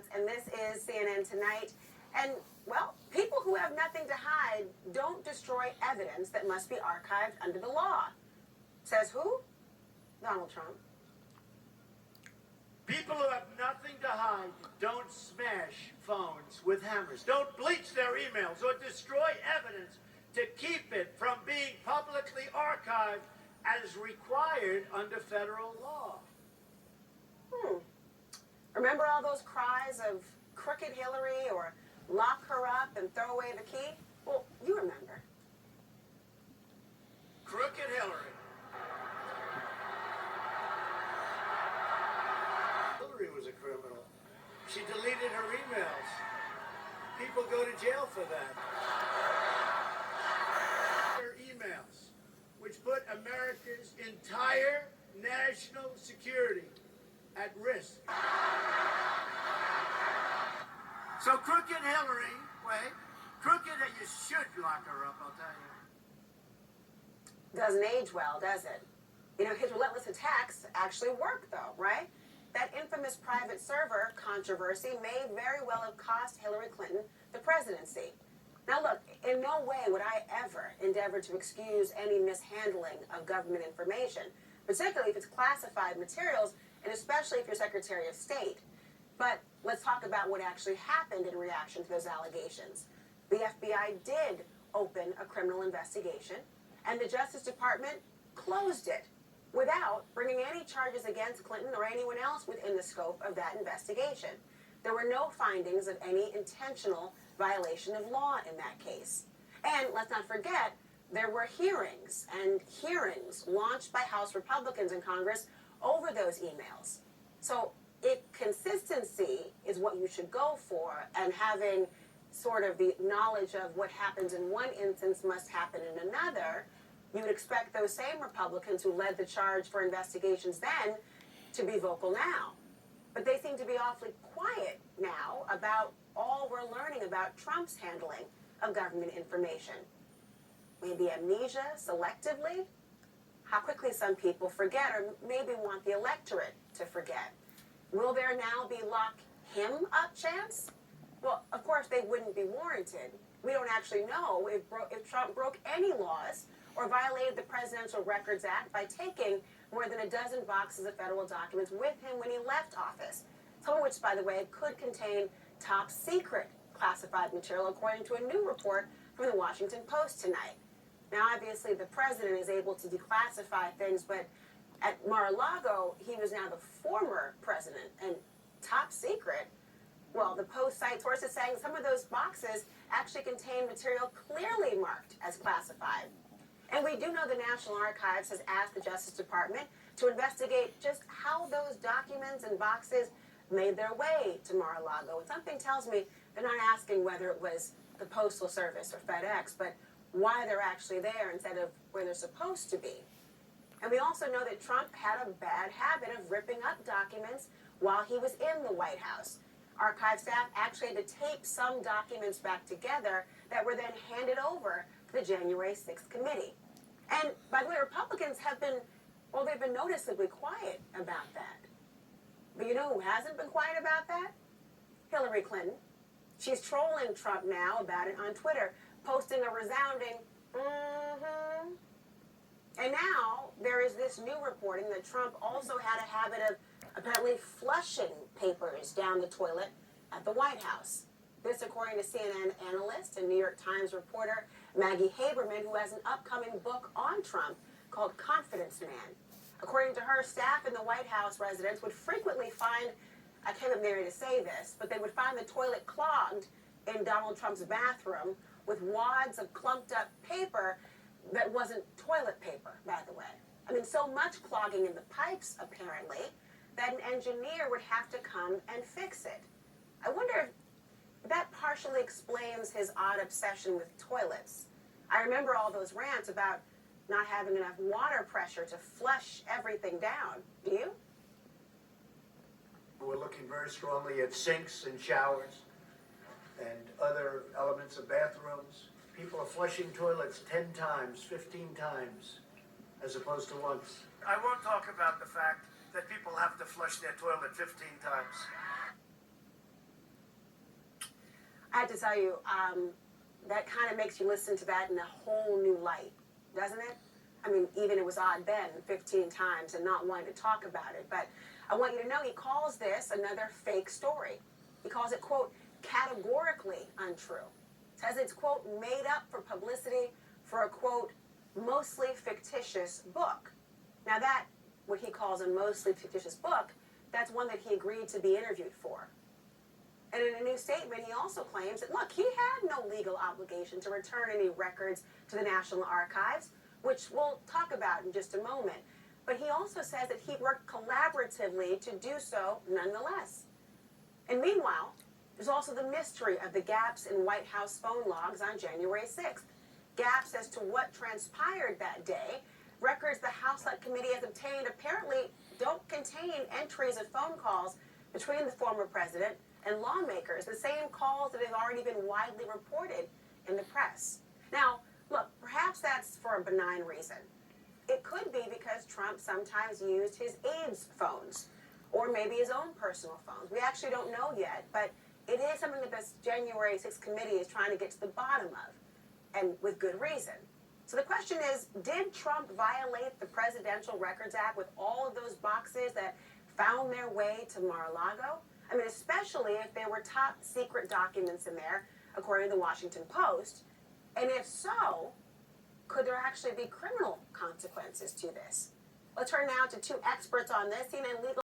Lance, and this is CNN Tonight. And, well, people who have nothing to hide don't destroy evidence that must be archived under the law. Says who? Donald Trump. People who have nothing to hide don't smash phones with hammers, don't bleach their emails or destroy evidence to keep it from being publicly archived as required under federal law. Remember all those cries of crooked Hillary or lock her up and throw away the key? Well, you remember. Crooked Hillary. Hillary was a criminal. She deleted her emails. People go to jail for that. Her emails, which put America's entire national security at risk. So crooked Hillary, crooked, you should lock her up, I'll tell you. Doesn't age well, does it? You know, his relentless attacks actually work, though, right? That infamous private server controversy may very well have cost Hillary Clinton the presidency. Now, look, in no way would I ever endeavor to excuse any mishandling of government information, particularly if it's classified materials, and especially if you're Secretary of State. But let's talk about what actually happened in reaction to those allegations. The FBI did open a criminal investigation, and the Justice Department closed it without bringing any charges against Clinton or anyone else within the scope of that investigation. There were no findings of any intentional violation of law in that case. And let's not forget, there were hearings launched by House Republicans in Congress over those emails. So if consistency is what you should go for, and having sort of the knowledge of what happens in one instance must happen in another, you would expect those same Republicans who led the charge for investigations then to be vocal now. But they seem to be awfully quiet now about all we're learning about Trump's handling of government information. Maybe amnesia selectively? How quickly some people forget, or maybe want the electorate to forget. Will there now be lock him up chance? Well, of course they wouldn't be warranted. We don't actually know if Trump broke any laws or violated the Presidential Records Act by taking more than a dozen boxes of federal documents with him when he left office. Some of which, by the way, could contain top secret classified material, according to a new report from the Washington Post tonight. Now, obviously, the president is able to declassify things, but at Mar-a-Lago, he was now the former president, and top secret. Well, the Post cites sources saying some of those boxes actually contain material clearly marked as classified. And we do know the National Archives has asked the Justice Department to investigate just how those documents and boxes made their way to Mar-a-Lago. And something tells me they're not asking whether it was the Postal Service or FedEx, but why they're actually there instead of where they're supposed to be. And we also know that Trump had a bad habit of ripping up documents while he was in the White House. Archive staff actually had to tape some documents back together that were then handed over to the January 6th committee. And by the way, Republicans have been, well, they've been noticeably quiet about that. But you know who hasn't been quiet about that? Hillary Clinton. She's trolling Trump now about it on Twitter, posting a resounding, And now there is this new reporting that Trump also had a habit of apparently flushing papers down the toilet at the White House. This according to CNN analyst and New York Times reporter Maggie Haberman, who has an upcoming book on Trump called Confidence Man. According to her, staff in the White House residence would frequently find, I can't even dare to say this, but they would find the toilet clogged in Donald Trump's bathroom with wads of clumped up paper that wasn't toilet paper, by the way. I mean, so much clogging in the pipes, apparently, that an engineer would have to come and fix it. I wonder if that partially explains his odd obsession with toilets. I remember all those rants about not having enough water pressure to flush everything down. Do you? We're looking very strongly at sinks and showers and other elements of bathrooms. People are flushing toilets 10 times, 15 times, as opposed to once. I won't talk about the fact that people have to flush their toilet 15 times. have to tell you, that kind of makes you listen to that in a whole new light, doesn't it? I mean, even it was odd then 15 times and not wanting to talk about it. But I want you to know he calls this another fake story. He calls it, quote, categorically untrue. Says it's, quote, made up for publicity for a, quote, mostly fictitious book. Now that, what he calls a mostly fictitious book, that's one that he agreed to be interviewed for. And in a new statement, he also claims that, look, he had no legal obligation to return any records to the National Archives, which we'll talk about in just a moment. But he also says that he worked collaboratively to do so nonetheless. And meanwhile, there's also the mystery of the gaps in White House phone logs on January 6th. Gaps as to what transpired that day. Records the House Select Committee has obtained apparently don't contain entries of phone calls between the former president and lawmakers, the same calls that have already been widely reported in the press. Now, look, perhaps that's for a benign reason. It could be because Trump sometimes used his aides' phones, or maybe his own personal phones. We actually don't know yet, but it is something that this January 6th committee is trying to get to the bottom of, and with good reason. So the question is, did Trump violate the Presidential Records Act with all of those boxes that found their way to Mar-a-Lago? I mean, especially if there were top secret documents in there, according to the Washington Post. And if so, could there actually be criminal consequences to this? Let's turn now to two experts on this, CNN legal